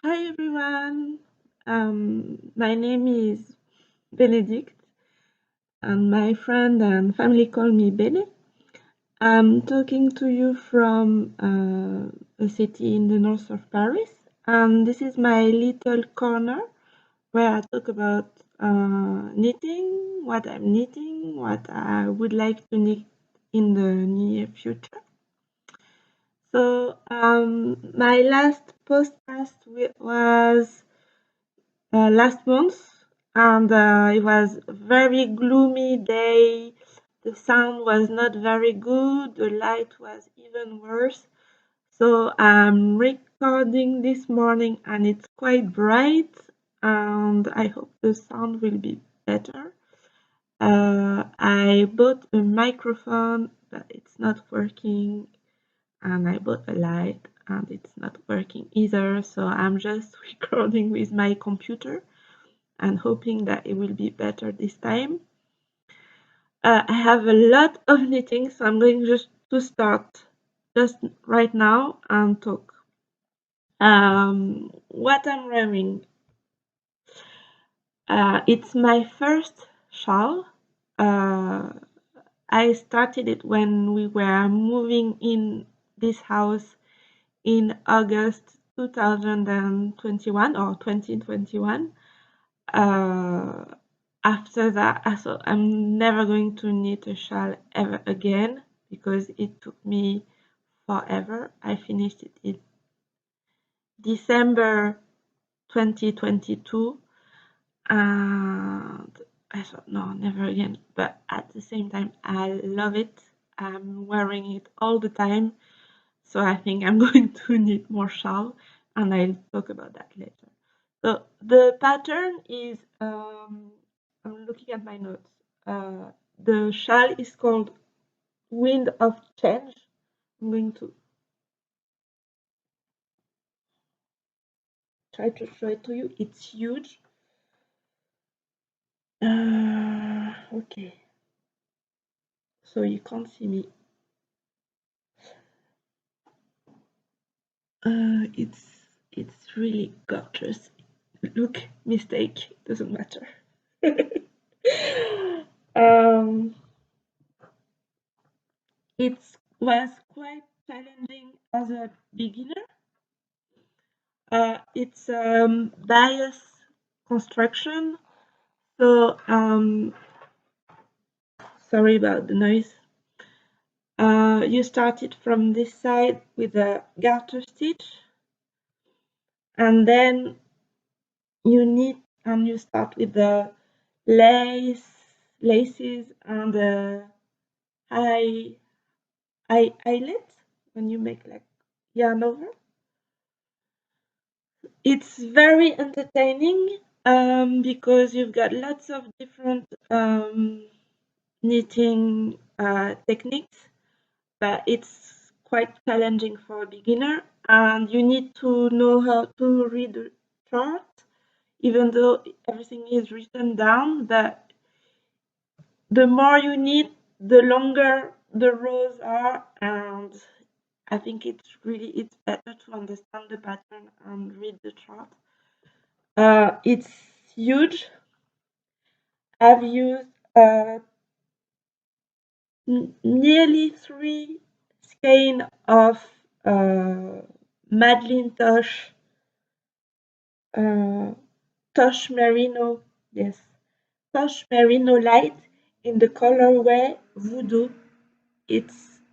Hi everyone. My name is Benedict, and my friend and family call me Bene. I'm talking to you from a city in the north of Paris, and this is my little corner where I talk about knitting, what I'm knitting, what I would like to knit in the near future. So, my last podcast was last month, and it was a very gloomy day. The sound was not very good, the light was even worse. So I'm recording this morning and it's quite bright, and I hope the sound will be better. I bought a microphone, but it's not working, and I bought a light and it's not working either. So I'm just recording with my computer and hoping that it will be better this time. I have a lot of knitting, so I'm going just to start just right now and talk. What I'm wearing, it's my first shawl. Uh, I started it when we were moving in this house in August 2021 or 2021. Uh, After that, I thought I'm never going to knit a shawl ever again because it took me forever. I finished it in December 2022, and I thought, no, never again. But at the same time, I love it. I'm wearing it all the time, so I think I'm going to knit more shawl, and I'll talk about that later. So the pattern is, I'm looking at my notes. The shawl is called Wind of Change. I'm going to try to show it to you. It's huge. Okay. So you can't see me. It's really gorgeous. Look, mistake, doesn't matter. um, it was quite challenging as a beginner. It's bias construction, so sorry about the noise. You start it from this side with a garter stitch, and then you knit and you start with the laces and the eye eyelet when you make like yarn over. It's very entertaining because you've got lots of different knitting techniques, but it's quite challenging for a beginner, and you need to know how to read the chart, even though everything is written down. But the more you knit, the longer the rows are, and I think it's better to understand the pattern and read the chart. It's huge. I've used nearly 3 skein of Madeline uh, Tosh Merino, yes, Tosh Merino Light in the colorway Voodoo.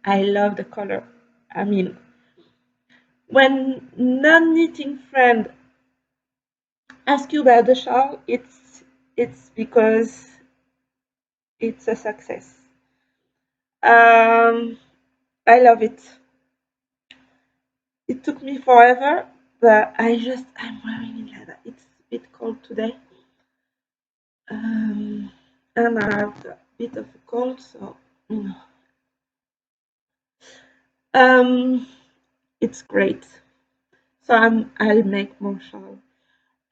I love the color. I mean, when non-knitting friend ask you about the shawl, it's because it's a success. I love it. It took me forever, but I'm wearing it like that. It's a bit cold today, um, and I have a bit of a cold, so you know, um, it's great. So I'll make more shawl.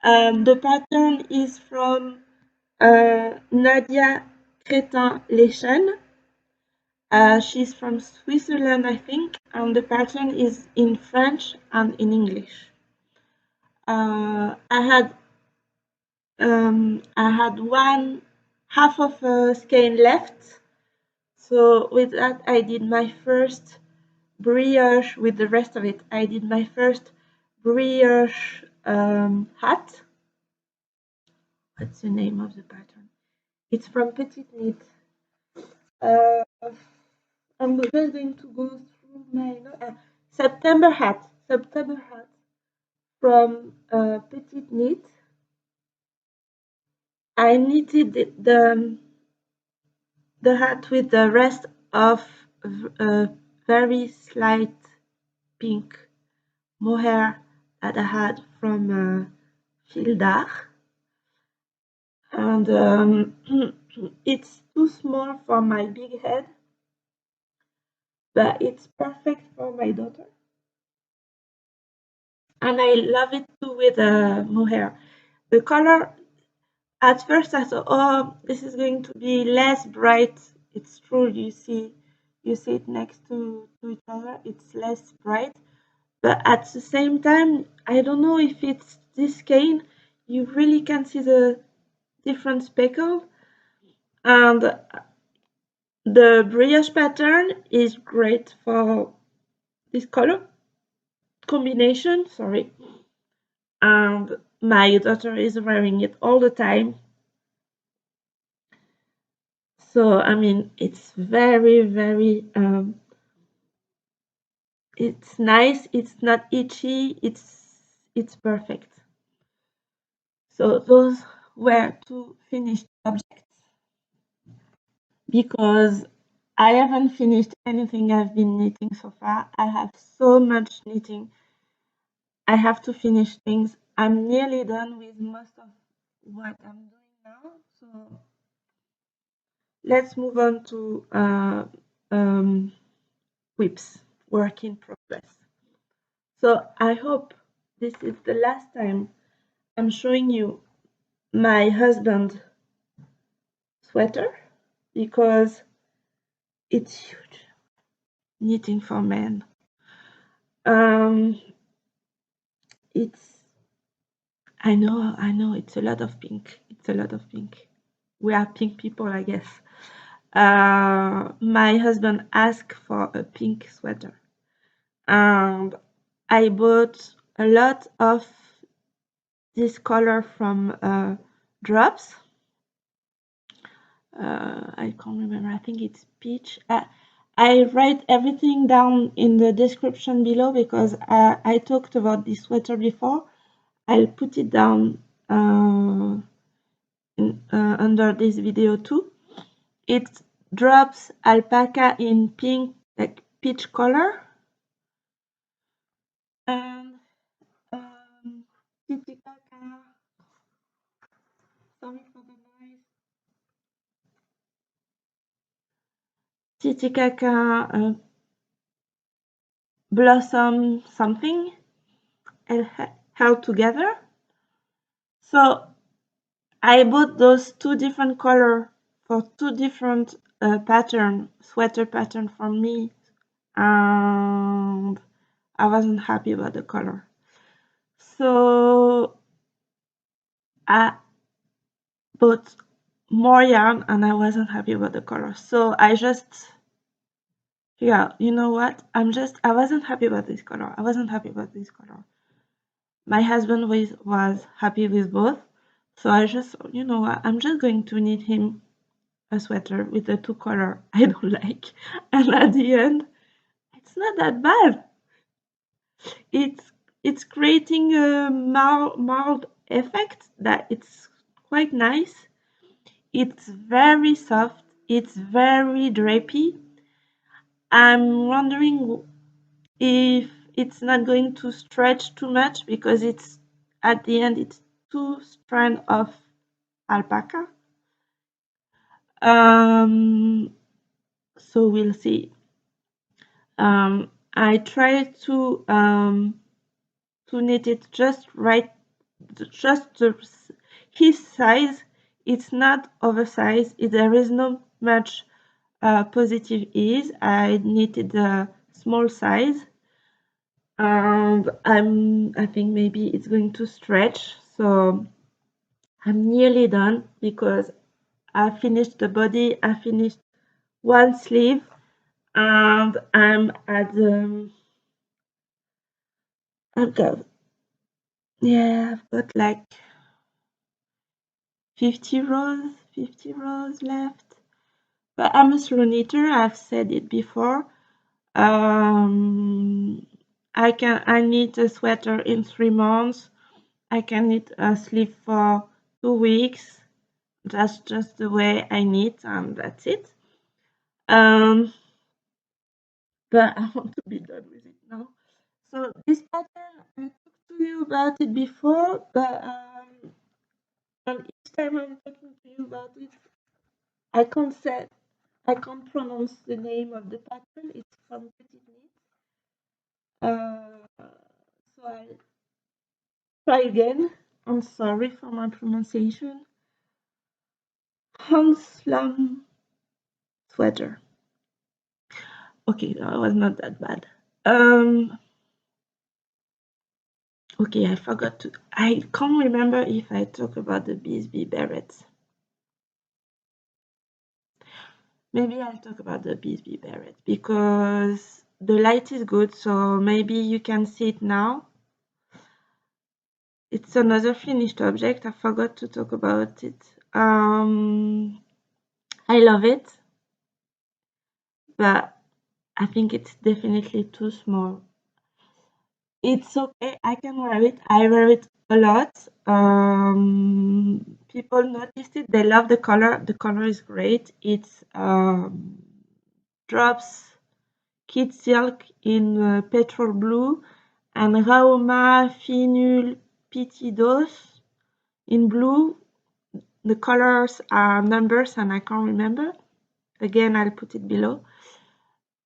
The pattern is from Nadia Crétin-Lechen. She's from Switzerland, I think, and the pattern is in French and in English. I had one half of a skein left. So with that, I did my first brioche. With the rest of it, I did my first brioche hat. What's the name of the pattern? It's from Petit Knit. Uh, I'm just going to go through my September hat. September hat from Petit Knit. I knitted the hat with the rest of a very slight pink mohair that I had from Fil d'Art. And it's too small for my big head, but it's perfect for my daughter. And I love it too with mohair. The color, at first I thought, oh, this is going to be less bright. It's true, you see it next to each other, it's less bright. But at the same time, I don't know if it's this skein, you really can see the different speckle. And the brioche pattern is great for this color combination, sorry. And my daughter is wearing it all the time. So, I mean, it's very, very, it's nice, it's not itchy, it's perfect. So those were two finished objects. Because I haven't finished anything I've been knitting so far. I have so much knitting. I have to finish things. I'm nearly done with most of what I'm doing now. So let's move on to whips, work in progress. So I hope this is the last time I'm showing you my husband sweater because it's huge. Knitting for men. It's I know it's a lot of pink. It's a lot of pink. We are pink people, I guess. My husband asked for a pink sweater, and I bought a lot of this color from Drops. I can't remember. I think it's peach. I write everything down in the description below because I talked about this sweater before. I'll put it down under this video too. It Drops alpaca in pink, like peach color. And Titicaca, sorry for the noise. Titicaca blossom something held together. So I bought those two different color for two different sweater pattern for me, and I wasn't happy about the color. So I bought more yarn and I wasn't happy about the color. So I just, yeah, you know what? I wasn't happy about this color. I wasn't happy about this color. My husband was happy with both. So I just, you know what? I'm just going to knit him a sweater with the two color I don't like. And at the end, it's not that bad. It's creating a mild effect that it's quite nice. It's very soft. It's very drapey. I'm wondering if it's not going to stretch too much because it's at the end it's two strands of alpaca. So we'll see. I try to knit it just right, just his size. It's not oversized. There is no much positive ease. I knitted the small size. and I think maybe it's going to stretch, so I'm nearly done because I finished the body, I finished one sleeve, and I'm at the I've got I've got like 50 rows left. But I'm a slow knitter, I've said it before. Um, I knit a sweater in 3 months. I can knit a sleeve for 2 weeks. That's just the way I knit, and that's it. Um, but I want to be done with it now. So this pattern, I talked to you about it before, but and each time I'm talking to you about it, I can't say, I can't pronounce the name of the pattern. It's from Petit Knit. So I'll try again. I'm sorry for my pronunciation. Hanslam sweater. Okay, that was not that bad. Okay, I forgot to. I can't remember if I talk about the Bisbee berets. Maybe I'll talk about the Bisbee beret because the light is good, so maybe you can see it now. It's another finished object. I forgot to talk about it. I love it, but I think it's definitely too small. It's okay. I can wear it. I wear it a lot. People noticed it. They love the color. The color is great. It's drops kid silk in petrol blue and Rauma Finul Pitidos in blue. The colors are numbers and I can't remember. Again, I'll put it below.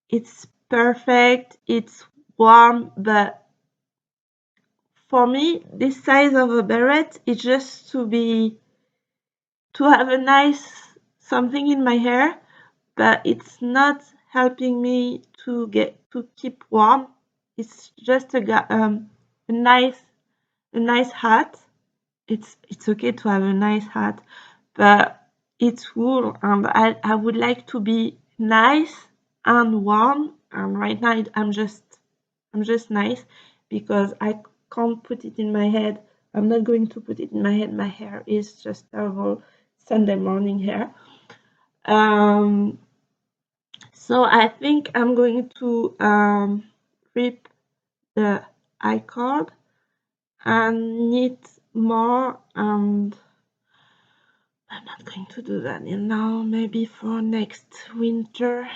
It's perfect. It's warm, but for me, this size of a beret is just to have a nice something in my hair, but it's not helping me to keep warm. It's just a nice hat. It's okay to have a nice hat, but it's wool, and I would like to be nice and warm. And right now I'm just nice because I can't put it in my head. I'm not going to put it in my head. My hair is just terrible Sunday morning hair. So I think I'm going to rip the I-cord and knit more, and I'm not going to do that now. Maybe for next winter.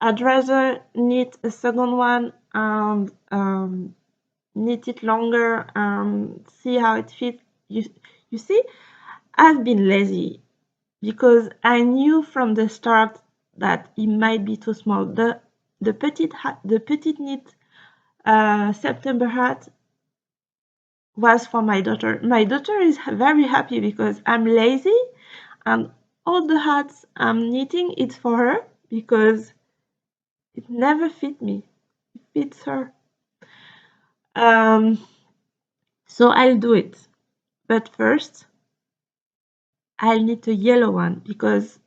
I'd rather knit a second one and knit it longer and see how it fits. You see, I've been lazy because I knew from the start that it might be too small. The petite knit September hat was for my daughter. My daughter is very happy because I'm lazy and all the hats I'm knitting it's for her because it never fit me. It fits her. So I'll do it. But first I'll knit a yellow one because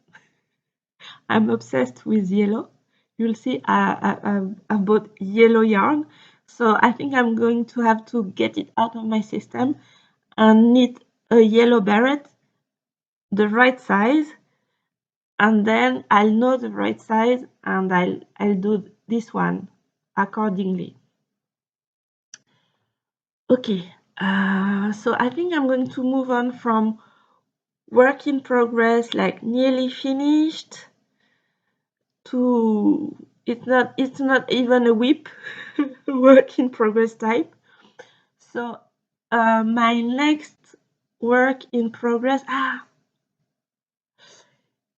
I'm obsessed with yellow. You'll see I bought yellow yarn. So I think I'm going to have to get it out of my system and knit a yellow beret the right size, and then I'll know the right size and I'll do this one accordingly. Okay, so I think I'm going to move on from work in progress, like nearly finished, to it's not even a whip work in progress type. So my next work in progress,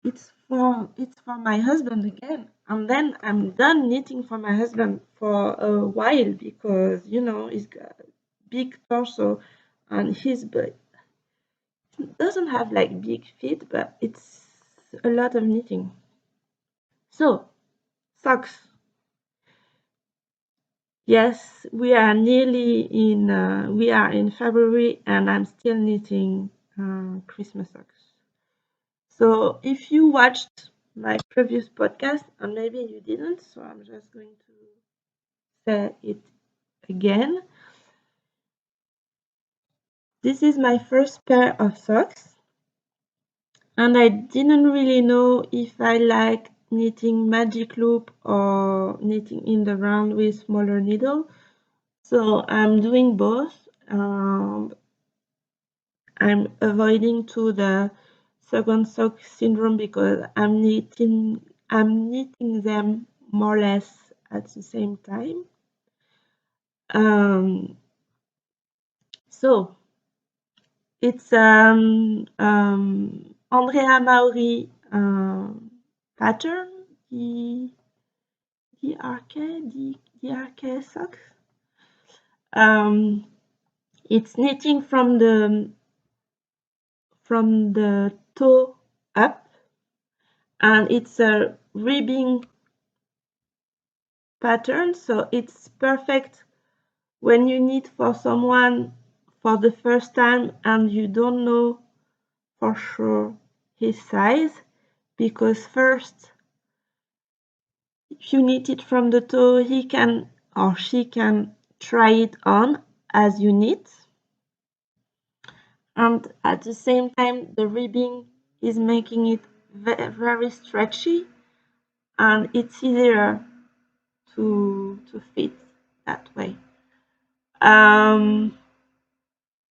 it's for my husband again, and then I'm done knitting for my husband for a while because he's got a big torso and his butt doesn't have like big feet, but it's a lot of knitting. So socks. Yes, we are in February and I'm still knitting Christmas socks. So if you watched my previous podcast, and maybe you didn't, so I'm just going to say it again. This is my first pair of socks, and I didn't really know if I like knitting magic loop or knitting in the round with smaller needle. So I'm doing both. I'm avoiding to the second sock syndrome because I'm knitting them more or less at the same time. Um, so it's Andrea Mauri pattern, DRK socks. Um, it's knitting from the toe up, and it's a ribbing pattern, so it's perfect when you knit for someone for the first time and you don't know for sure his size, because first, if you knit it from the toe, he can or she can try it on as you knit, and at the same time the ribbing is making it very stretchy, and it's easier to fit that way.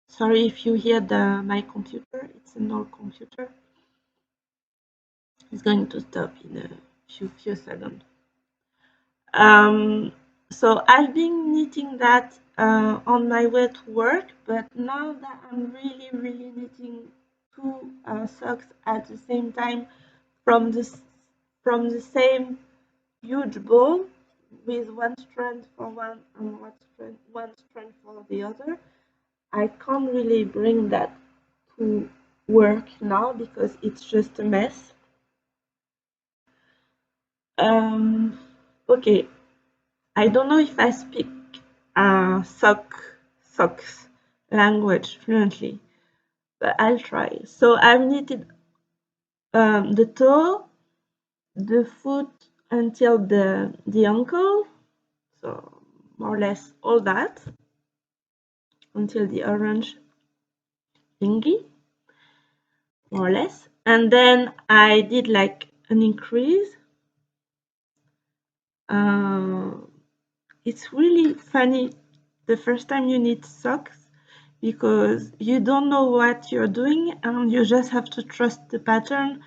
Sorry if you hear my computer, it's an old computer. It's going to stop in a few seconds. Um, so I've been knitting that on my way to work, but now that I'm really knitting two socks at the same time from the same huge ball, with one strand for one and one strand for the other, I can't really bring that to work now because it's just a mess. Um, okay, I don't know if I speak socks language fluently, but I'll try. So I've knitted the toe, the foot until the ankle, so more or less all that until the orange thingy, more or less. And then I did like an increase. Uh, it's really funny the first time you knit socks because you don't know what you're doing and you just have to trust the pattern.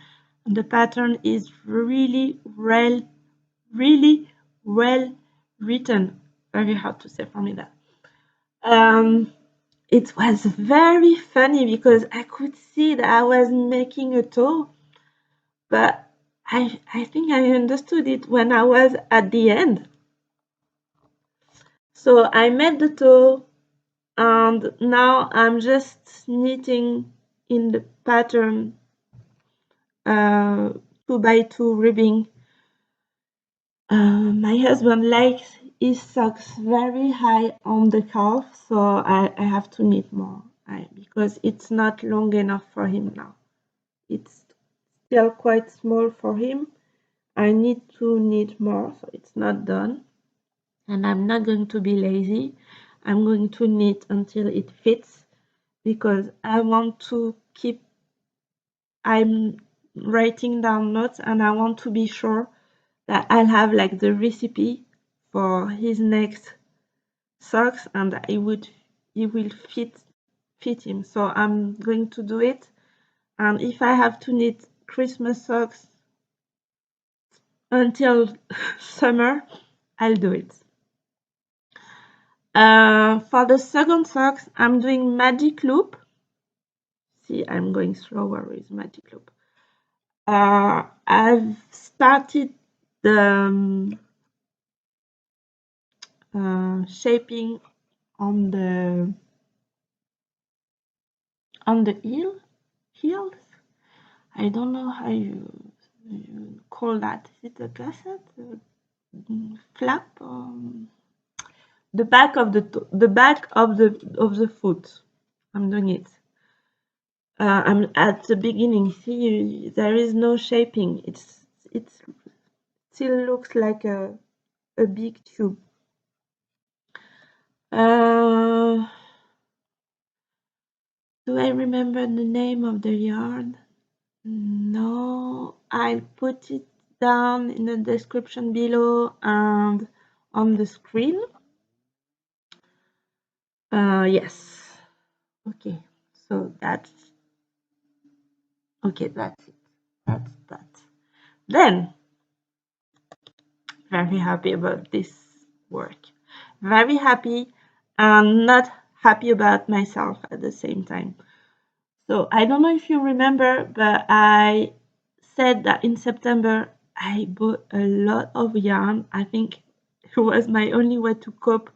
And the pattern is really well written. Very hard to say for me that. Um, it was very funny because I could see that I was making a toe, but I think I understood it when I was at the end. So I made the toe, and now I'm just knitting in the pattern 2x2 ribbing. My husband likes his socks very high on the calf, so I have to knit more because it's not long enough for him now. It's still quite small for him. I need to knit more, so it's not done. And I'm not going to be lazy. I'm going to knit until it fits because I want to keep. I'm writing down notes and I want to be sure that I'll have like the recipe for his next socks and it will fit him. So I'm going to do it. And if I have to knit Christmas socks until summer, I'll do it. For the second socks, I'm doing magic loop. See, I'm going slower with magic loop. I've started the shaping on the heels. I don't know how you call that. Is it a gusset? Flap? the back of the foot. I'm doing it. I'm at the beginning. See, there is no shaping. It still looks like a big tube. Do I remember the name of the yarn? No, I'll put it down in the description below and on the screen. Yes. Okay, so that's okay. That's it. That's that. Then, very happy about this work. Very happy and not happy about myself at the same time. So I don't know if you remember, but I said that in September I bought a lot of yarn. I think it was my only way to cope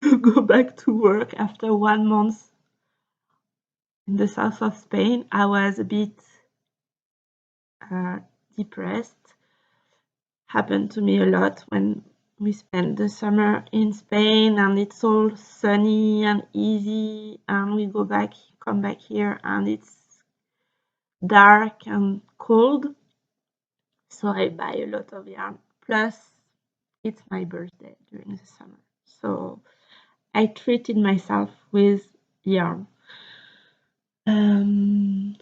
to go back to work after 1 month in the south of Spain. I was a bit depressed. Happened to me a lot when we spend the summer in Spain and it's all sunny and easy, and we come back here and it's dark and cold. So I buy a lot of yarn. Plus, it's my birthday during the summer. So I treated myself with yarn.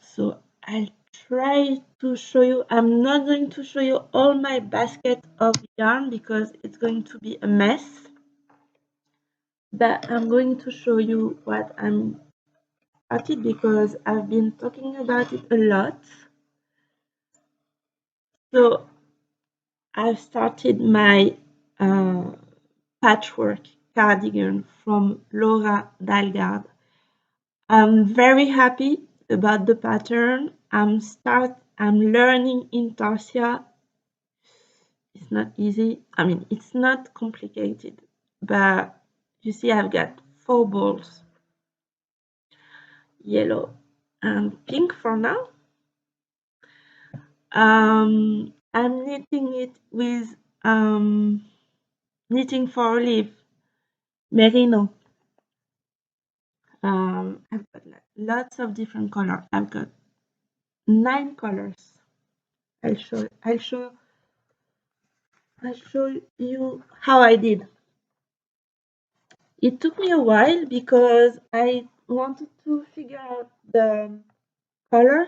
So I'll try to show you. I'm not going to show you all my basket of yarn because it's going to be a mess. But I'm going to show you what I'm started because I've been talking about it a lot. So I've started my patchwork cardigan from Laura Dalgard. I'm very happy about the pattern. I'm learning intarsia. It's not easy. I mean, it's not complicated, but you see, I've got 4 balls, yellow and pink for now. I'm knitting it with knitting for olive merino. I've got lots of different colors. I've got 9 colors. I'll show you how I did. It took me a while because I wanted to figure out the color.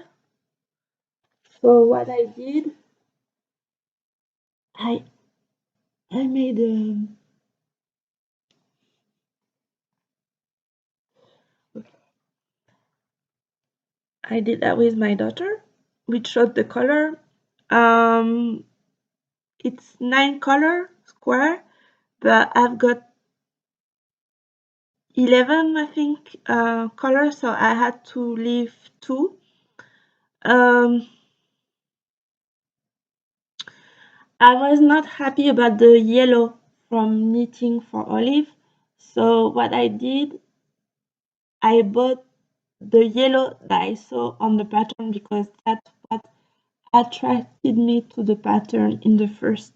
So what I did, I made I did that with my daughter. We showed the color. It's 9 color square, but I've got 11, I think, colors, so I had to leave 2. I was not happy about the yellow from knitting for olive, so what I did, I bought the yellow that I saw on the pattern because that's what attracted me to the pattern in the first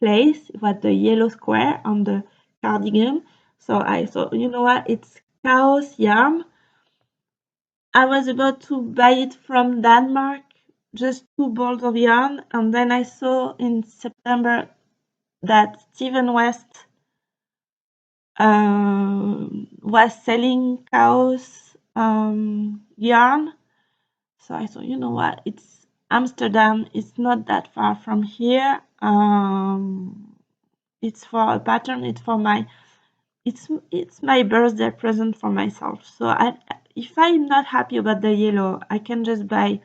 place. It was the yellow square on the cardigan. So I thought, you know what, it's chaos yarn. I was about to buy it from Denmark, just 2 balls of yarn, and then I saw in September that Steven West was selling chaos yarn. So I thought, you know what, it's Amsterdam, it's not that far from here. It's for a pattern, it's my birthday present for myself. So if I'm not happy about the yellow, I can just buy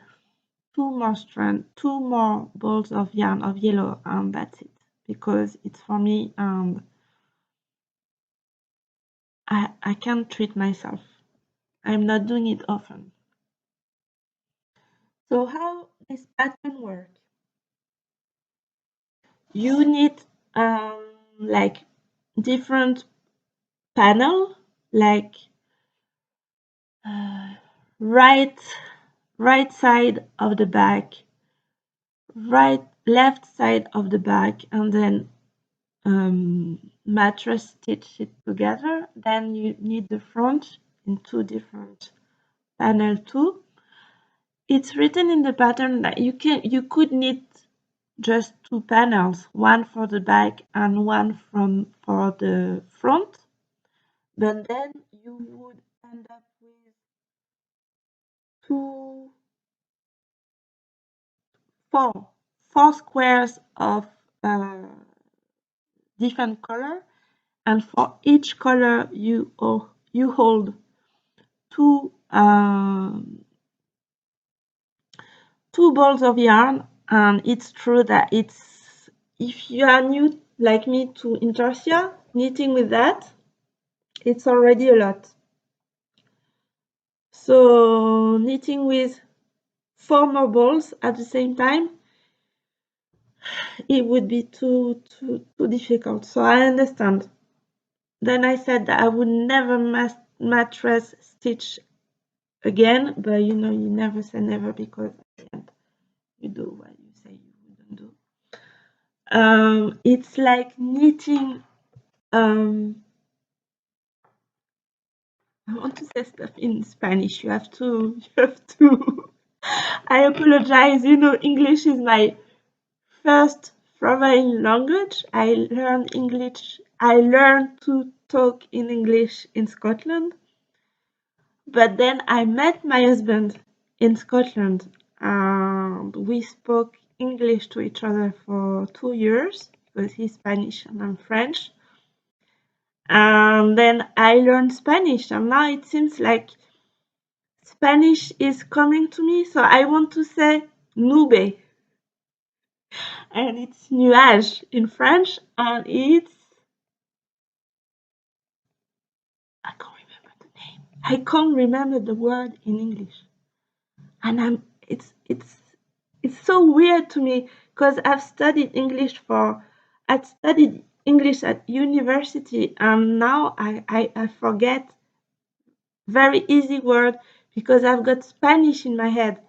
2 more balls of yarn of yellow, and that's it, because it's for me and I can't treat myself. I'm not doing it often. So how this pattern works? You need like different panel, like right side of the back, left side of the back, and then mattress stitch it together. Then you need the front in two different panel too. It's written in the pattern that you could knit just two panels, one for the back and one for the front, but then you would end up with two four squares of different color, and for each color you hold two two balls of yarn. And it's true that if you are new like me to intarsia, knitting with that, it's already a lot. So knitting with 4 more balls at the same time, it would be too difficult. So I understand. Then I said that I would never mattress stitch again, but you never say never, because at the end you do what you say you wouldn't do. It's like knitting. I want to say stuff in Spanish. You have to. I apologize. English is my first foreign language. I learned English. I learned to talk in English in Scotland. But then I met my husband in Scotland, and we spoke English to each other for 2 years, because he's Spanish and I'm French. And then I learned Spanish, and now it seems like Spanish is coming to me. So I want to say nube, and it's nuage in French, and it's, I can't remember the name. I can't remember the word in English, and it's so weird to me, because I've studied English at university, and now I forget very easy word because I've got Spanish in my head.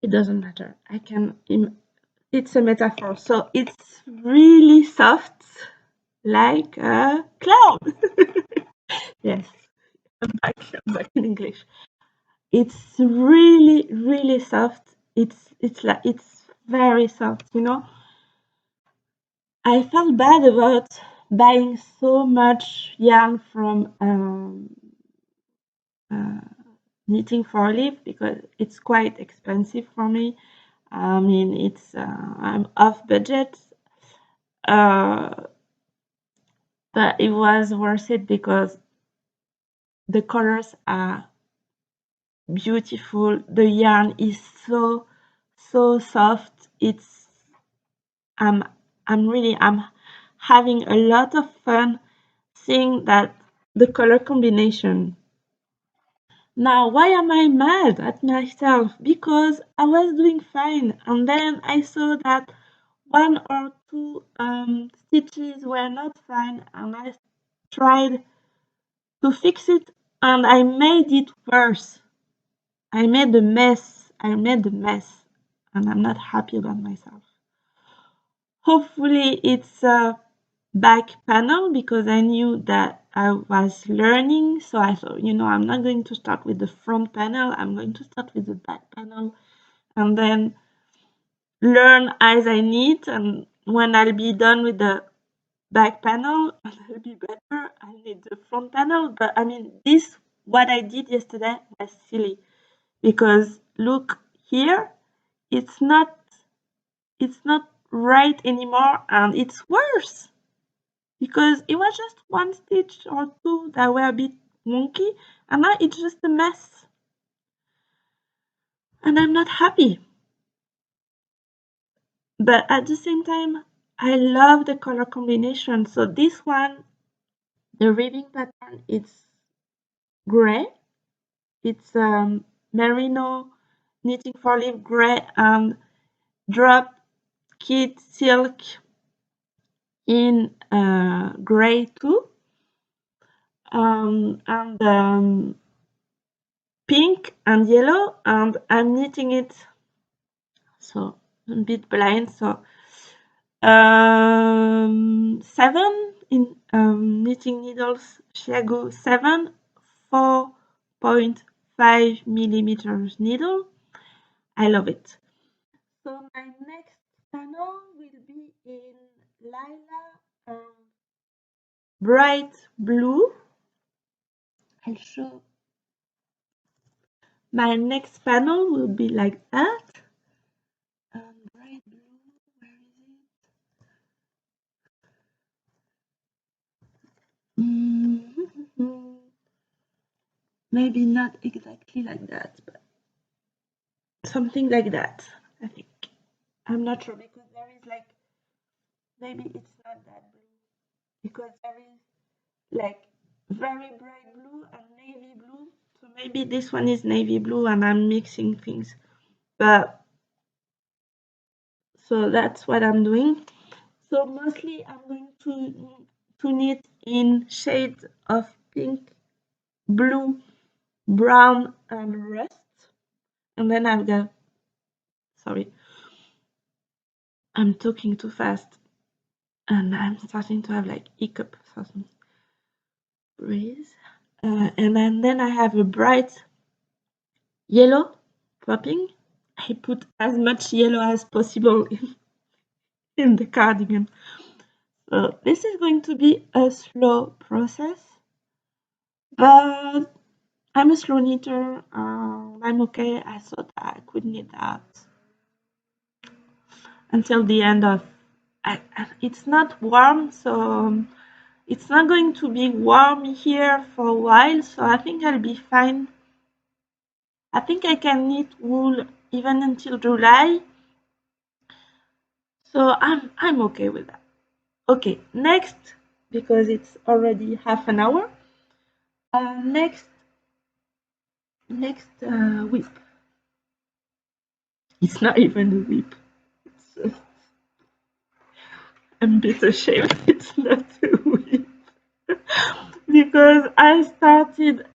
It doesn't matter. It's a metaphor. So it's really soft, like a cloud. Yes, I'm back in English. It's really, really soft. It's very soft. I felt bad about buying so much yarn from knitting for a leaf, because it's quite expensive for me. I mean, I'm off budget, but it was worth it because the colors are beautiful. The yarn is so soft. I'm I'm having a lot of fun seeing that the color combination. Now, why am I mad at myself? Because I was doing fine, and then I saw that one or two stitches were not fine, and I tried to fix it, and I made it worse. I made a mess. And I'm not happy about myself. Hopefully it's a back panel, because I knew that I was learning. So I thought, I'm not going to start with the front panel. I'm going to start with the back panel and then learn as I need. And when I'll be done with the back panel, it'll be better. I need the front panel. But I mean, what I did yesterday was silly, because look here, it's not right anymore, and it's worse because it was just one stitch or two that were a bit wonky, and now it's just a mess, and I'm not happy. But at the same time, I love the color combination. So this one, the ribbing pattern, it's gray. It's merino knitting for leaf gray and drop kid silk in gray too, and pink and yellow, and I'm knitting it so a bit blind. So 7 in knitting needles, Chiago 7, 4.5 millimeters needle. I love it. So my next panel will be in Lila bright blue. I'll show. My next panel will be like that. Bright blue, where is it? Maybe not exactly like that, but something like that, I think. I'm not sure because there is like, maybe it's not that blue because there is like very bright blue and navy blue. So maybe this one is navy blue and I'm mixing things. But so that's what I'm doing. So mostly I'm going to knit in shades of pink, blue, brown, and rust. And then I've got, sorry, I'm talking too fast and I'm starting to have like hiccup, so breathe. And then I have a bright yellow popping. I put as much yellow as possible in the cardigan. So this is going to be a slow process, but I'm a slow knitter. I'm okay. I thought I could knit that until the end of. It's not warm, so it's not going to be warm here for a while. So I think I'll be fine. I think I can knit wool even until July. So I'm okay with that. Okay, next, because it's already half an hour. Next whip. It's not even a whip. I'm a bit ashamed it's not a whip because I started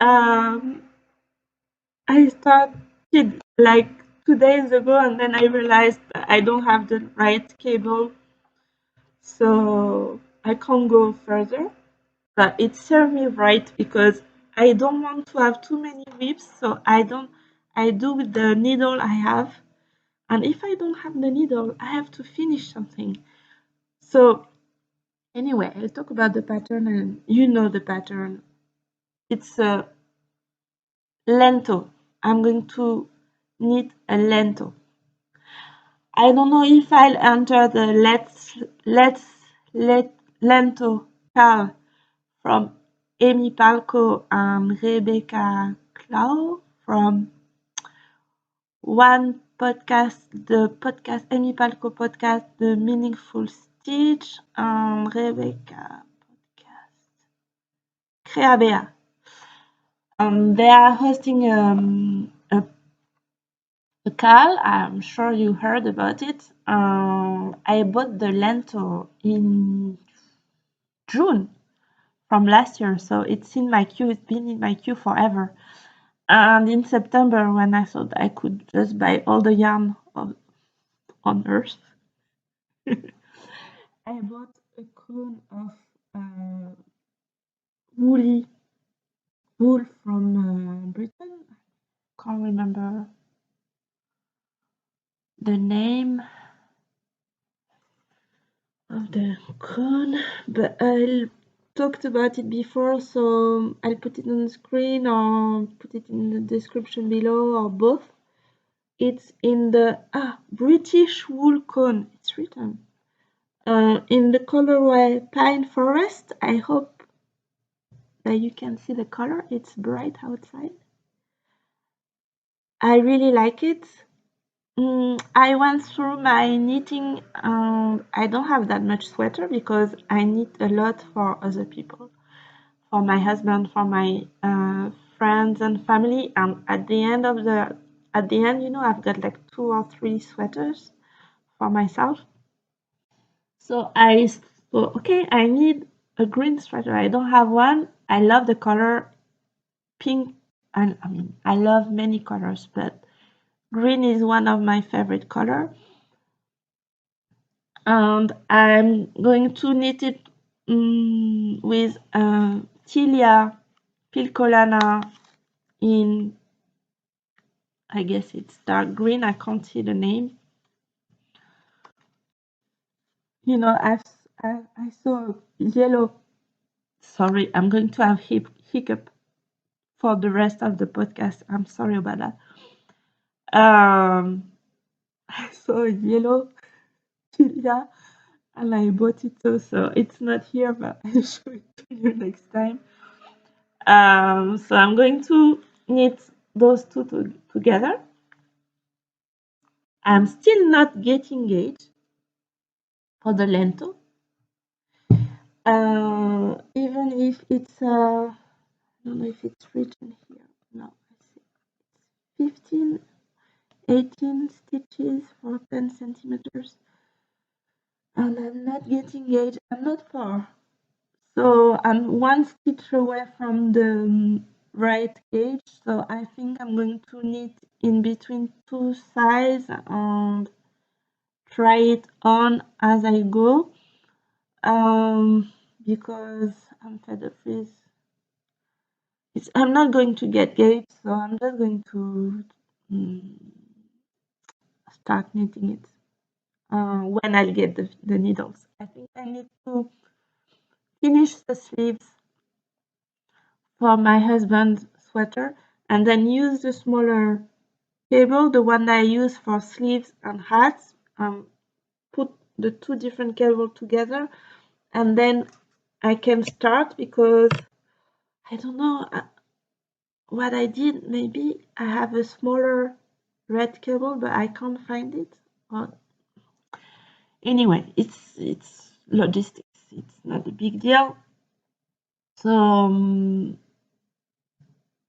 like 2 days ago and then I realized that I don't have the right cable, so I can't go further. But it served me right because I don't want to have too many whips, so I do with the needle I have. And if I don't have the needle, I have to finish something. So anyway, I'll talk about the pattern and you know the pattern. It's a lento. I'm going to knit a lento. I don't know if I'll enter the let lento Carl from Amy Palco and Rebecca Clow from one podcast, the podcast Amy Palco podcast, The Meaningful Stitch, and Rebecca podcast, Creabea. They are hosting a call. I'm sure you heard about it. I bought the Lento in June from last year, so it's in my queue. It's been in my queue forever. And in September, when I thought I could just buy all the yarn on earth, I bought a cone of wool from Britain. Can't remember the name of the cone, but I talked about it before, so I'll put it on the screen or put it in the description below or both. It's in the British wool cone. It's written in the colorway Pine Forest. I hope that you can see the color. It's bright outside. I really like it. I went through my knitting. I don't have that much sweater because I knit a lot for other people, for my husband, for my friends and family. And at the end, I've got like 2 or 3 sweaters for myself. So I thought, okay, I need a green sweater. I don't have one. I love the color pink, and I love many colors, but green is one of my favorite color. And I'm going to knit it with Tilia Pilcolana in, I guess it's dark green. I can't see the name. You know, I saw yellow. Sorry, I'm going to have hiccup for the rest of the podcast. I'm sorry about that. I saw a yellow Tilia and I bought it too, so it's not here, but I'll show it to you next time. So I'm going to knit those two together. I'm still not getting gauge for the Lento, even if it's I don't know if it's written here. No, I see. It's 15, 18 stitches for 10 centimeters, and I'm not getting gauge. I'm not far. So I'm one stitch away from the right gauge, so I think I'm going to knit in between two sides and try it on as I go, because I'm fed up with I'm not going to get gauge, so I'm just going to start knitting it when I'll get the needles. I think I need to finish the sleeves for my husband's sweater and then use the smaller cable, the one that I use for sleeves and hats, put the two different cables together, and then I can start, because I don't know what I did. Maybe I have a smaller red cable, but I can't find it. Anyway, it's logistics. It's not a big deal. So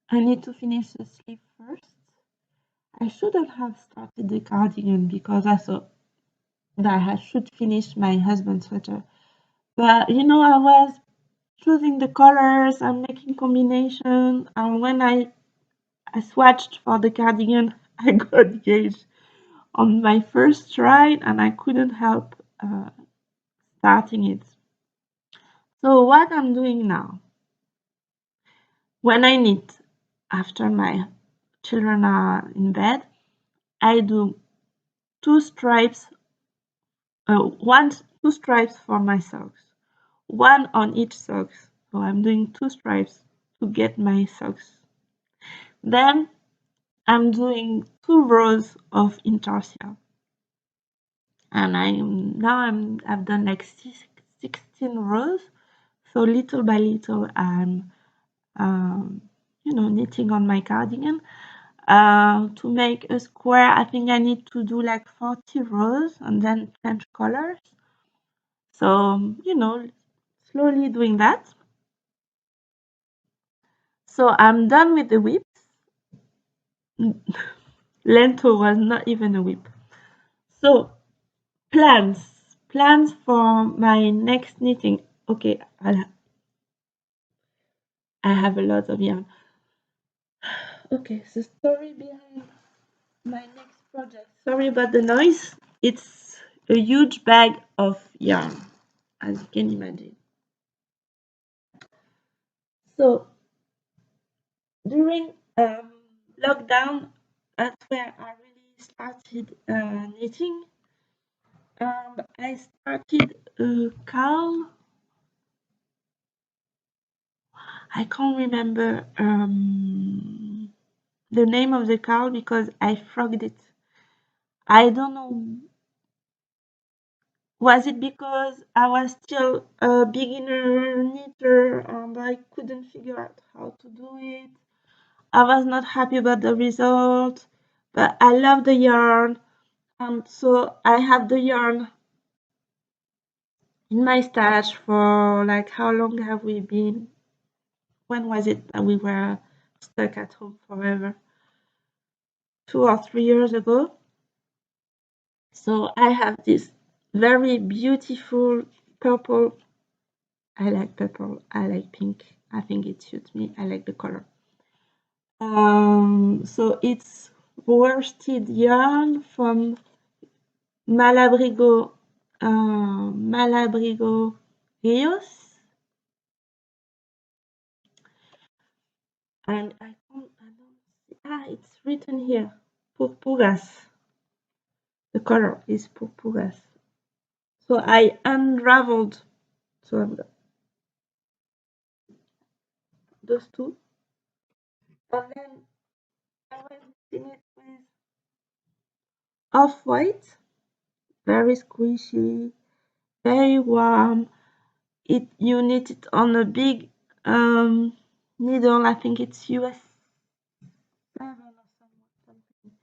I need to finish the sleeve first. I shouldn't have started the cardigan because I thought that I should finish my husband's sweater. But you know, I was choosing the colors and making combination, and when I swatched for the cardigan, I got gauge on my first try, and I couldn't help starting it. So what I'm doing now, when I knit after my children are in bed, I do two stripes, two stripes for my socks, one on each socks. So I'm doing two stripes to get my socks. Then I'm doing two rows of intarsia, and I've done like 16 rows. So little by little, I'm knitting on my cardigan. To make a square, I think I need to do like 40 rows and then change colors. So, slowly doing that. So I'm done with the whips. Lento was not even a whip. So plans for my next knitting. Okay, I have a lot of yarn. Okay, the story behind my next project. Sorry about the noise. It's a huge bag of yarn, as you can imagine. So during lockdown, that's where I really started knitting. I started a caul. I can't remember the name of the caul because I frogged it. I don't know. Was it because I was still a beginner knitter and I couldn't figure out how to do it? I was not happy about the result, but I love the yarn. So I have the yarn in my stash for like, how long have we been? When was it that we were stuck at home forever? 2 or 3 years ago. So I have this very beautiful purple. I like purple. I like pink. I think it suits me. I like the color. So it's worsted yarn from Malabrigo Rios. and I don't see, it's written here, purpuras. The color is purpuras. So I unraveled, so I've got those two, and then I was mixing it with off-white, very squishy, very warm. You knit it on a big needle. I think it's US 7 or something.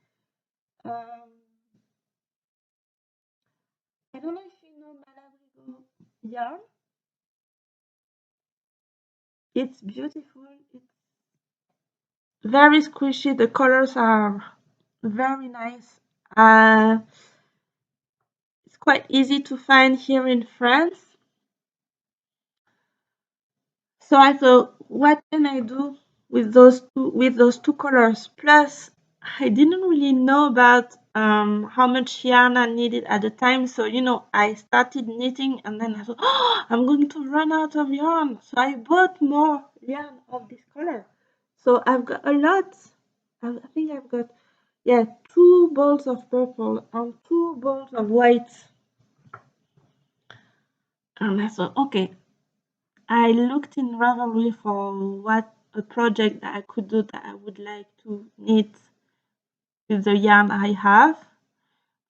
I don't know if you know Malabrigo yarn. It's beautiful. It's very squishy. The colors are very nice. It's quite easy to find here in France. So I thought, what can I do with those two colors? Plus, I didn't really know about how much yarn I needed at the time. So I started knitting, and then I thought, oh, I'm going to run out of yarn. So I bought more yarn of this color. So I've got a lot. I think I've got, yeah, 2 balls of purple and 2 balls of white. And I thought, okay, I looked in Ravelry for what a project that I could do that I would like to knit with the yarn I have,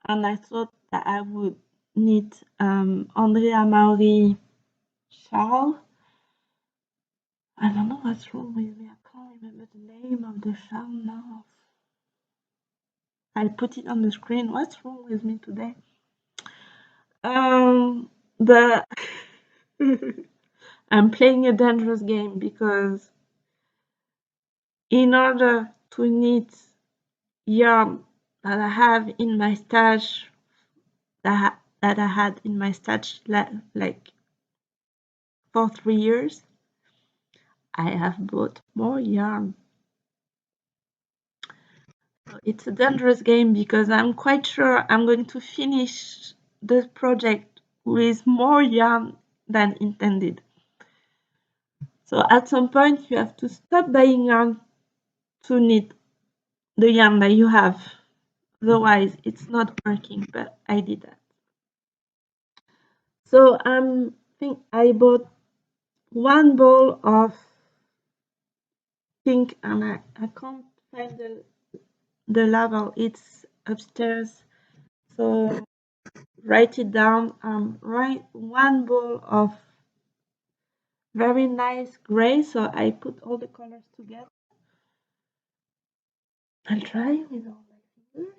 and I thought that I would knit Andrea Mauri shawl. I don't know what's wrong with me. I can't remember the name of the shawl now. I'll put it on the screen. What's wrong with me today? But I'm playing a dangerous game because in order to knit yarn that I have in my stash, that I had in my stash like for 3 years, I have bought more yarn. So it's a dangerous game because I'm quite sure I'm going to finish the project with more yarn than intended. So at some point you have to stop buying yarn to knit the yarn that you have. Otherwise it's not working, but I did that. So I think I bought 1 ball of pink, and I can't find the label. It's upstairs. So write it down. Write 1 ball of very nice gray. So I put all the colors together. I'll try with all my fingers.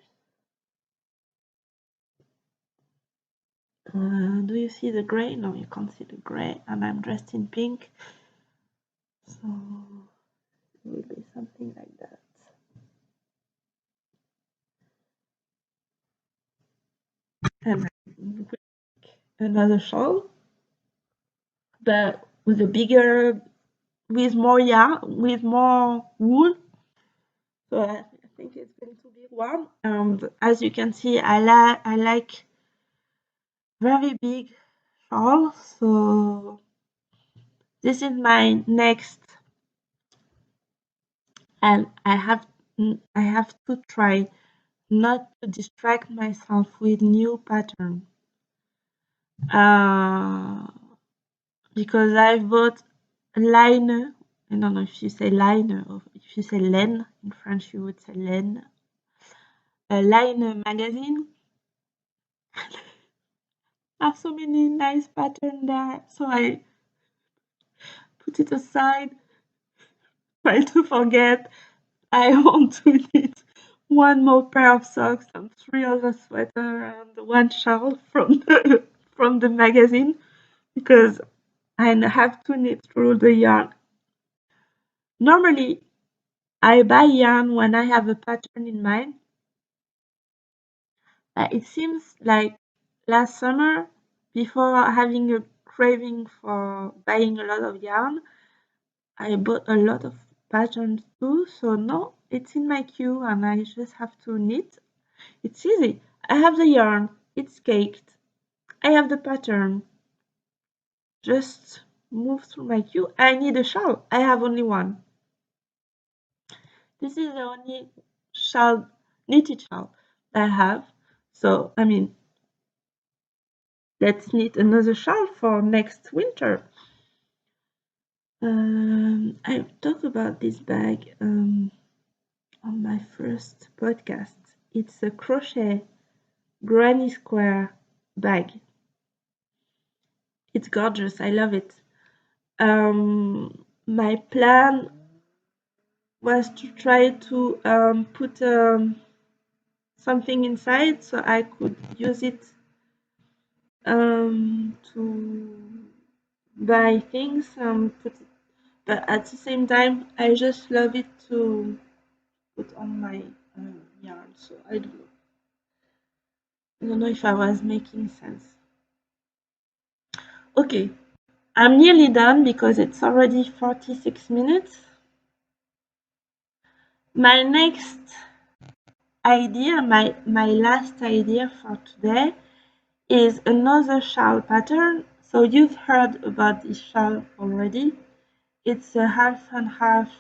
Do you see the gray? No, you can't see the gray. And I'm dressed in pink. So it will be something like that. And another shawl, but with with more yarn, with more wool. So I think it's going to be warm. And as you can see, I like very big shawl. So this is my next, and I have to try not to distract myself with new pattern. Because I've bought a liner. I don't know if you say liner or if you say laine. In French, you would say laine. A liner magazine. I have so many nice patterns there, so I put it aside, try to forget. I want to knit 1 more pair of socks and 3 other sweaters and 1 shawl from the magazine because I have to knit through the yarn. Normally, I buy yarn when I have a pattern in mind. It seems like last summer, before having a craving for buying a lot of yarn, I bought a lot of patterns too. So no, it's in my queue and I just have to knit. It's easy. I have the yarn. It's caked. I have the pattern. Just move through my queue. I need a shawl. I have only one. This is the only knitted shawl I have. So, I mean, let's knit another shawl for next winter. I talked about this bag on my first podcast. It's a crochet granny square bag. It's gorgeous. I love it. My plan was to try to put something inside so I could use it to buy things put it, but at the same time I just love it to put on my yarn. So I don't know if I was making sense. Okay, I'm nearly done because it's already 46 minutes. My next idea, my last idea for today is another shawl pattern. So you've heard about this shawl already. It's a half and half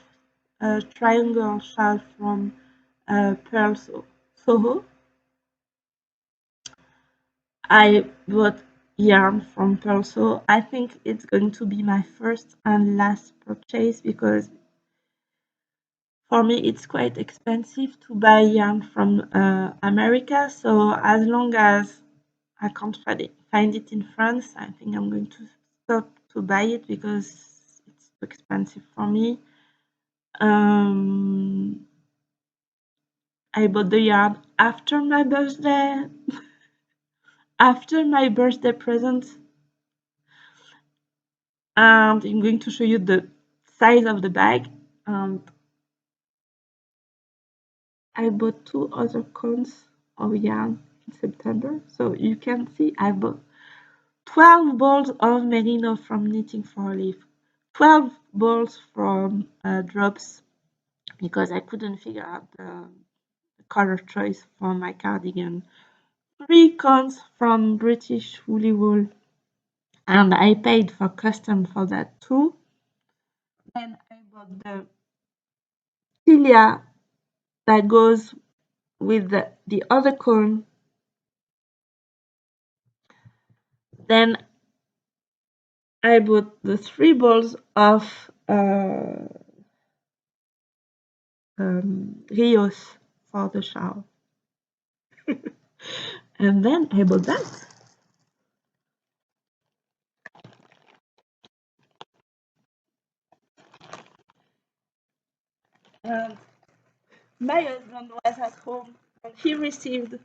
triangle shawl from Pearl Soho. I bought yarn from Pearl Soho. I think it's going to be my first and last purchase because for me it's quite expensive to buy yarn from America. So as long as I can't find it in France, I think I'm going to stop to buy it because it's too expensive for me. I bought the yarn after my birthday, after my birthday present, and I'm going to show you the size of the bag. And I bought 2 other cones of yarn in September, so you can see I bought 12 balls of merino from Knitting for a Leaf, 12 balls from Drops because I couldn't figure out the color choice for my cardigan, 3 cones from British Woolly Wool, and I paid for custom for that too. Then I bought the cilia that goes with the other cone. Then I bought the 3 balls of Rios for the shawl. And then I bought that. And my husband was at home and he received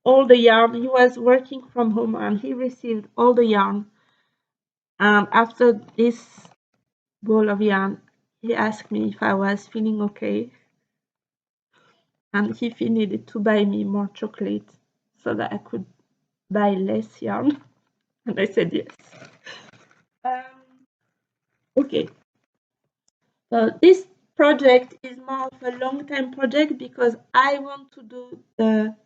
all the yarn. He was working from home and he received all the yarn. And after this bowl of yarn, he asked me if I was feeling okay. And if he needed to buy me more chocolate so that I could buy less yarn. And I said yes. Okay. So this project is more of a long-term project because I want to do the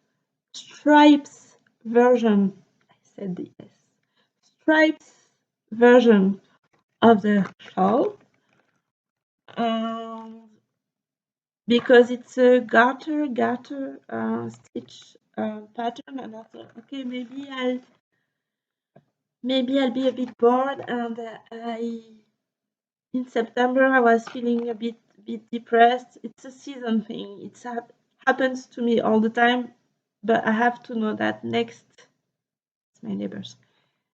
stripes version. I said the yes. Stripes version of the shawl. Because it's a garter stitch pattern, and I thought, okay, maybe I'll be a bit bored, and in September I was feeling a bit depressed. It's a season thing. It happens to me all the time, but I have to know that it's my neighbors.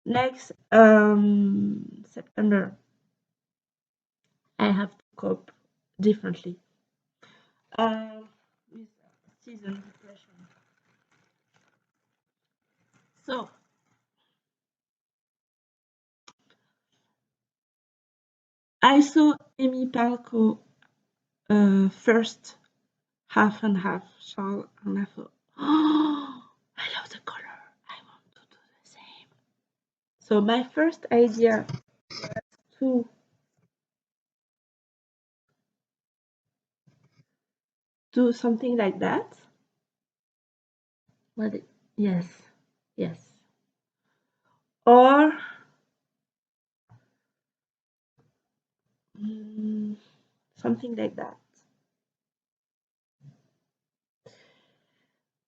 Next September, I have to cope differently with season depression. So I saw Amy Palco first half and half shawl, and I thought, oh, I love the color. I want to do the same. So my first idea was to do something like that. What? Yes, yes. Or something like that.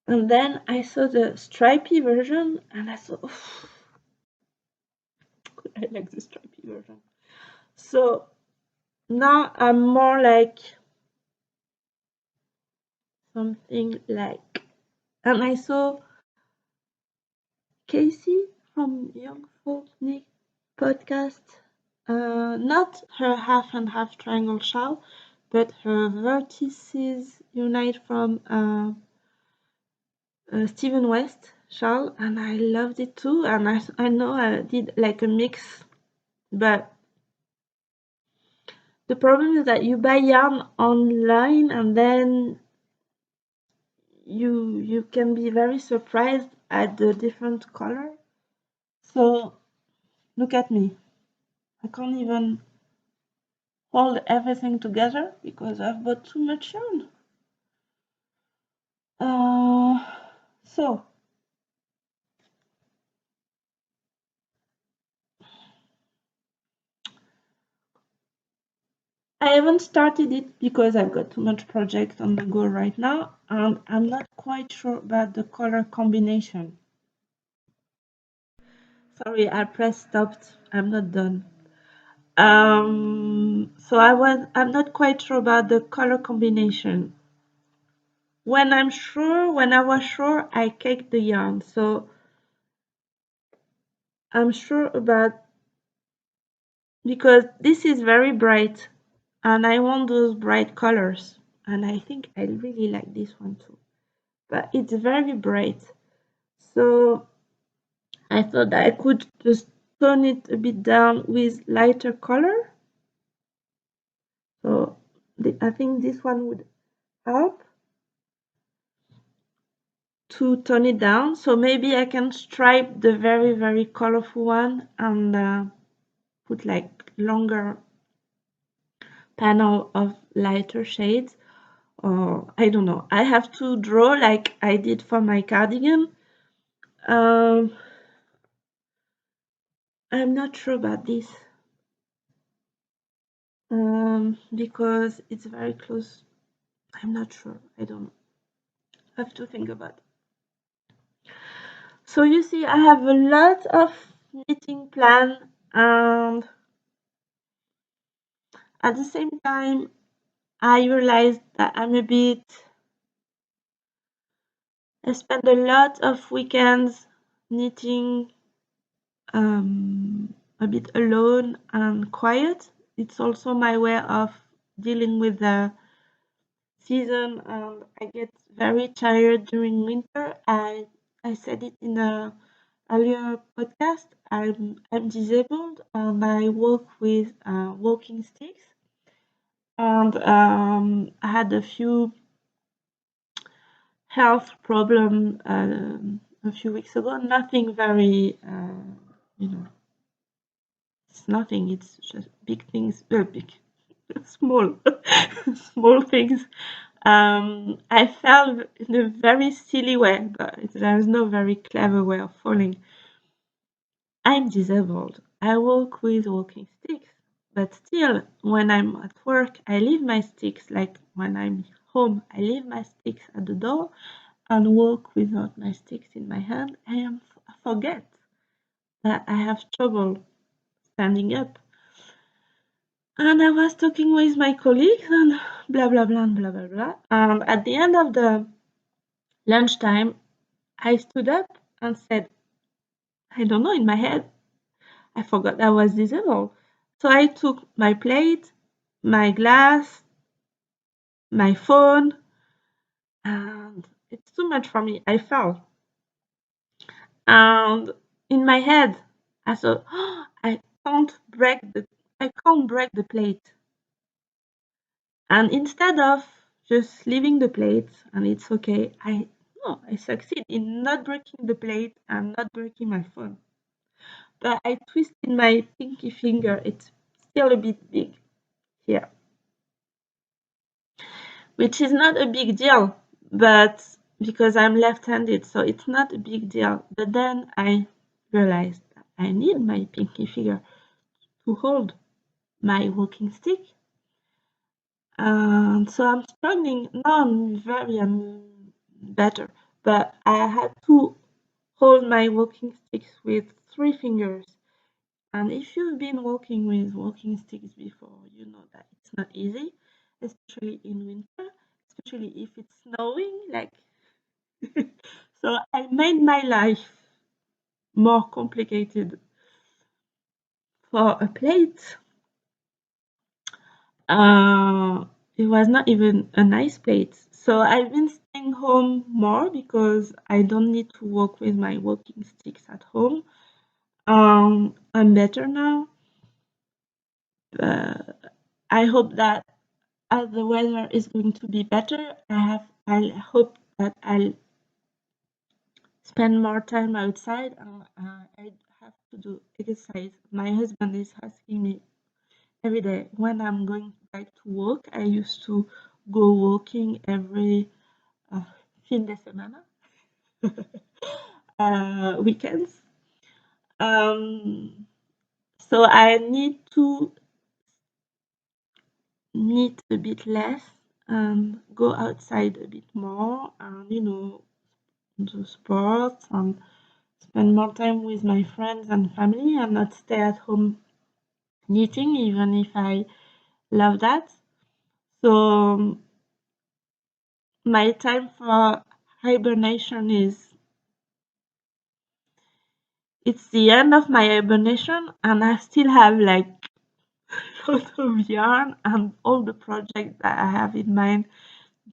And then I saw the stripy version and I thought, I like the stripy version. So now I'm more like something like, and I saw Casey from Young Folk Knit Podcast, not her half and half triangle shawl, but her vertices unite from Stephen West shawl, and I loved it too. And I know I did like a mix, but the problem is that you buy yarn online and then you can be very surprised at the different color. So look at me. I can't even hold everything together because I've bought too much yarn. So I haven't started it because I've got too much project on the go right now, and I'm not quite sure about the color combination. Sorry, I pressed stopped. I'm not done. So I'm not quite sure about the color combination. When I was sure, I caked the yarn. So I'm sure about, because this is very bright and I want those bright colors. And I think I really like this one too. But it's very bright. So I thought that I could just tone it a bit down with lighter color. So I think this one would help to tone it down. So maybe I can stripe the very, very colorful one and put like longer panel of lighter shades. Or I don't know. I have to draw like I did for my cardigan. I'm not sure about this because it's very close. I'm not sure. I don't have to think about it. So you see, I have a lot of knitting plan, and at the same time, I realized that I spend a lot of weekends knitting a bit alone and quiet. It's also my way of dealing with the season, and I get very tired during winter. I said it in a earlier podcast. I'm disabled and I work with walking sticks, and I had a few health problem a few weeks ago. Nothing very, you know, it's nothing. It's just big things, big, small, small things. I fell in a very silly way, but there is no very clever way of falling. I'm disabled. I walk with walking sticks, but still, when I'm at work, I leave my sticks. Like when I'm home, I leave my sticks at the door and walk without my sticks in my hand. I forget that I have trouble standing up. And I was talking with my colleagues and blah blah blah and blah blah blah. And at the end of the lunchtime, I stood up and said, I don't know, in my head, I forgot I was disabled. So I took my plate, my glass, my phone, and it's too much for me. I fell. And in my head, I thought, oh, I can't break the plate. And instead of just leaving the plate and it's okay, I succeed in not breaking the plate and not breaking my phone. But I twisted my pinky finger. It's still a bit big here, which is not a big deal, but because I'm left-handed, so it's not a big deal. But then I realized that I need my pinky finger to hold my walking stick. And so I'm struggling. Now I'm better. but I had to hold my walking sticks with 3 fingers. And if you've been walking with walking sticks before, you know that it's not easy, especially in winter, especially if it's snowing. Like, so I made my life more complicated for a plate. Uh, it was not even a nice plate. So I've been staying home more because I don't need to walk with my walking sticks at home. I'm better now. Uh, I hope that as the weather is going to be better, I hope that I'll spend more time outside and I have to do exercise. My husband is asking me every day when I'm going back to work. I used to go walking every fin de semana, weekends. Um, so I need to knit a bit less and go outside a bit more and do sports and spend more time with my friends and family and not stay at home knitting, even if I love that. So my time for hibernation is it's the end of my hibernation and I still have like a lot of yarn and all the projects that I have in mind.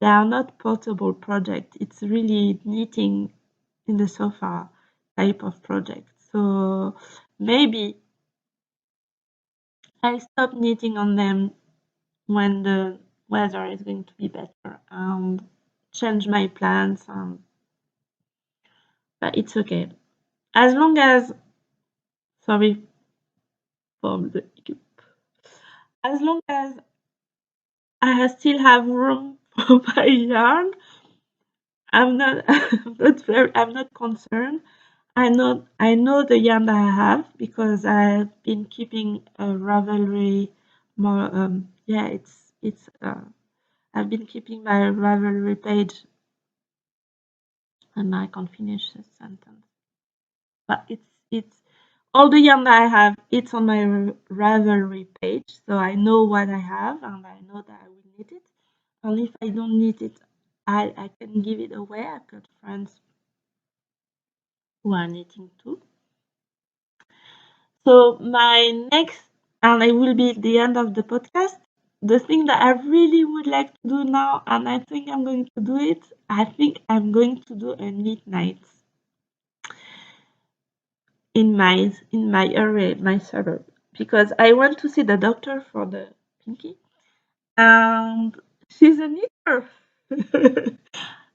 They are not portable projects. It's really knitting in the sofa type of project. So maybe I stop knitting on them when the weather is going to be better and change my plans. But it's okay. As long as, sorry for the hiccup, as long as I still have room for my yarn, I'm not concerned. I know the yarn that I have because I've been keeping a Ravelry more yeah it's I've been keeping my Ravelry page and I can't finish the sentence. But it's all the yarn that I have, it's on my Ravelry page, so I know what I have and I know that I will need it. And if I don't need it, I can give it away. I've got friends who are knitting too. So my next, and it will be the end of the podcast. The thing that I really would like to do now, and I think I'm going to do it. I think I'm going to do a knit night in my area, my suburb, because I went to see the doctor for the pinky, and she's a knitter.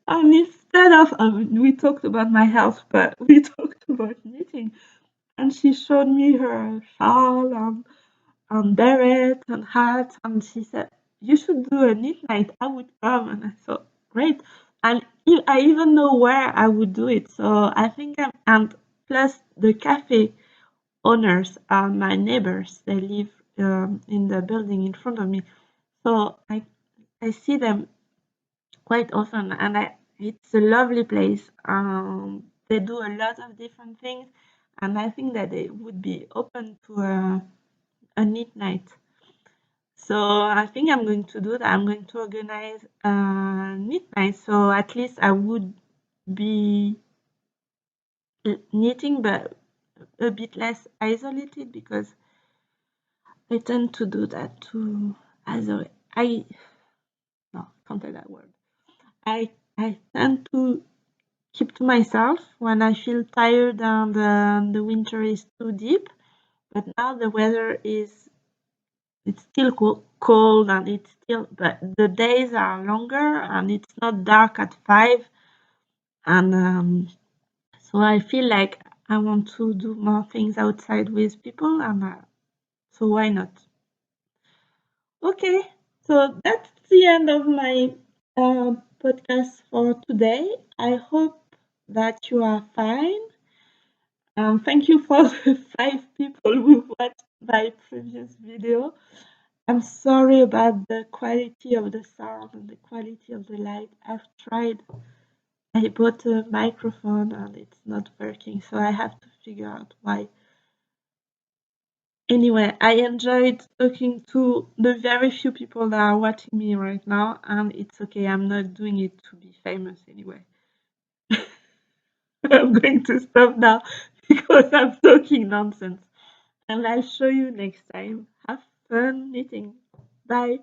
And instead of, we talked about my health, but we talked about knitting, and she showed me her shawl and beret and hat, and she said, "You should do a knit night. I would come." And I thought, great. And I even know where I would do it. So I think and plus the cafe owners are my neighbors. They live in the building in front of me. So I see them quite often, and it's a lovely place. They do a lot of different things, and I think that they would be open to a knit night. So I think I'm going to do that. I'm going to organize a knit night, so at least I would be knitting, but a bit less isolated because I tend to do that too. As a, I no, can't say that word. I tend to keep to myself when I feel tired and the winter is too deep. But now the weather is it's still cold and it's still but the days are longer and it's not dark at 5 and so I feel like I want to do more things outside with people and so why not? Okay, so that's the end of my podcast for today. I hope that you are fine. Thank you for the 5 people who watched my previous video. I'm sorry about the quality of the sound and the quality of the light. I've tried I bought a microphone and it's not working, so I have to figure out why. Anyway, I enjoyed talking to the very few people that are watching me right now, and it's okay. I'm not doing it to be famous anyway. I'm going to stop now because I'm talking nonsense. And I'll show you next time. Have fun knitting. Bye.